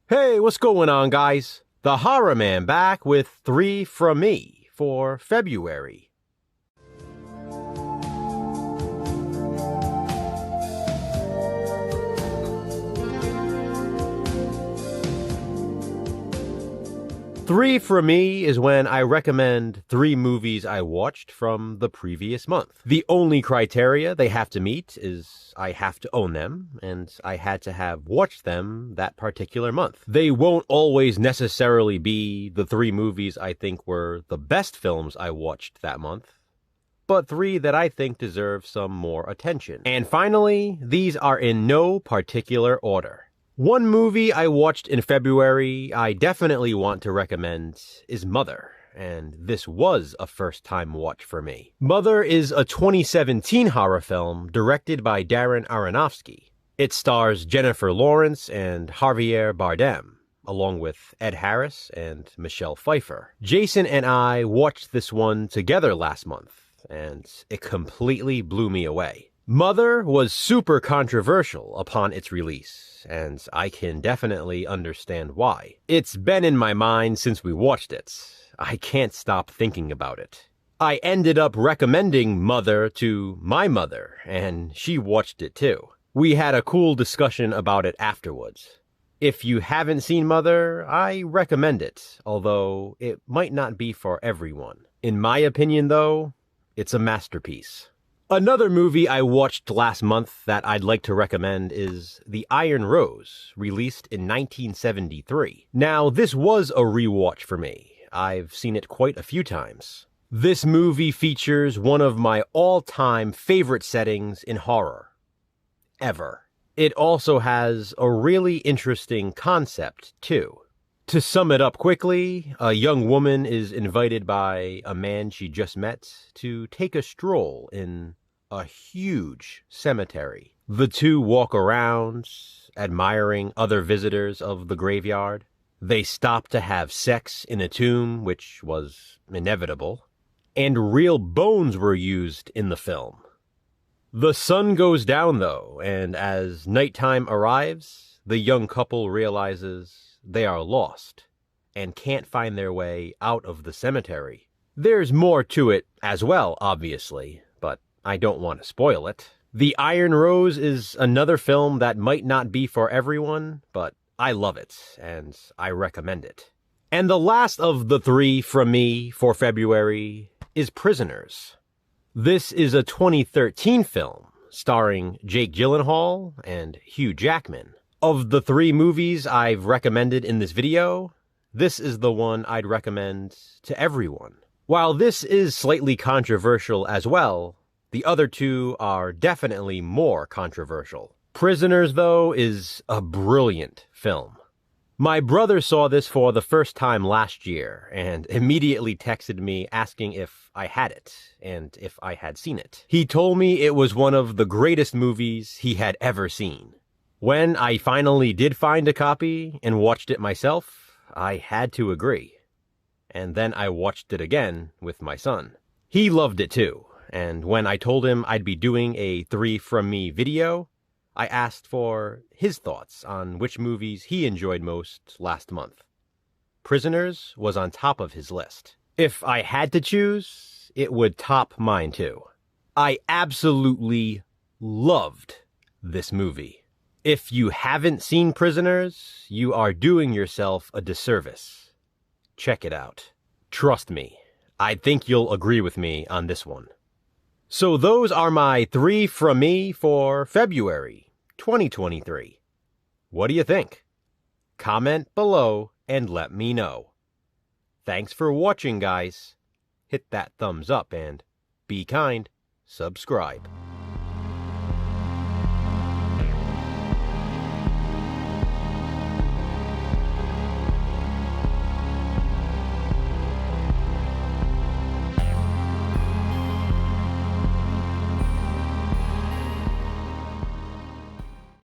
Hey, what's going on, guys? The Horror Man back with 3 from me for February. Three for me is when I recommend 3 movies I watched from the previous month. The only criteria they have to meet is I have to own them, and I had to have watched them that particular month. They won't always necessarily be the 3 movies I think were the best films I watched that month, but 3 that I think deserve some more attention. And finally, these are in no particular order. One movie I watched in February I definitely want to recommend is Mother, and this was a first-time watch for me. Mother is a 2017 horror film directed by Darren Aronofsky. It stars Jennifer Lawrence and Javier Bardem, along with Ed Harris and Michelle Pfeiffer. Jason and I watched this one together last month, and it completely blew me away. Mother was super controversial upon its release, and I can definitely understand why. It's been in my mind since we watched it. I can't stop thinking about it. I ended up recommending Mother to my mother, and she watched it too. We had a cool discussion about it afterwards. If you haven't seen Mother, I recommend it, although it might not be for everyone. In my opinion, though, it's a masterpiece. Another movie I watched last month that I'd like to recommend is The Iron Rose, released in 1973. Now, this was a rewatch for me. I've seen it quite a few times. This movie features one of my all-time favorite settings in horror, ever. It also has a really interesting concept, too. To sum it up quickly, a young woman is invited by a man she just met to take a stroll in a huge cemetery. The two walk around, admiring other visitors of the graveyard. They stop to have sex in a tomb, which was inevitable, and real bones were used in the film. The sun goes down, though, and as nighttime arrives, the young couple realizes they are lost and can't find their way out of the cemetery. There's more to it as well, obviously, but I don't want to spoil it. The Iron Rose is another film that might not be for everyone, but I love it, and I recommend it. And the last of the 3 from me for February is Prisoners. This is a 2013 film starring Jake Gyllenhaal and Hugh Jackman. Of the 3 movies I've recommended in this video, this is the one I'd recommend to everyone. While this is slightly controversial as well, the other 2 are definitely more controversial. Prisoners, though, is a brilliant film. My brother saw this for the first time last year and immediately texted me asking if I had it and if I had seen it. He told me it was one of the greatest movies he had ever seen. When I finally did find a copy and watched it myself, I had to agree. And then I watched it again with my son. He loved it too, and when I told him I'd be doing a 3 from me video, I asked for his thoughts on which movies he enjoyed most last month. Prisoners was on top of his list. If I had to choose, it would top mine too. I absolutely loved this movie. If you haven't seen Prisoners, you are doing yourself a disservice. Check it out. Trust me, I think you'll agree with me on this one. So those are my 3 from me for February 2023. What do you think? Comment below and let me know. Thanks for watching, guys. Hit that thumbs up and be kind. Subscribe.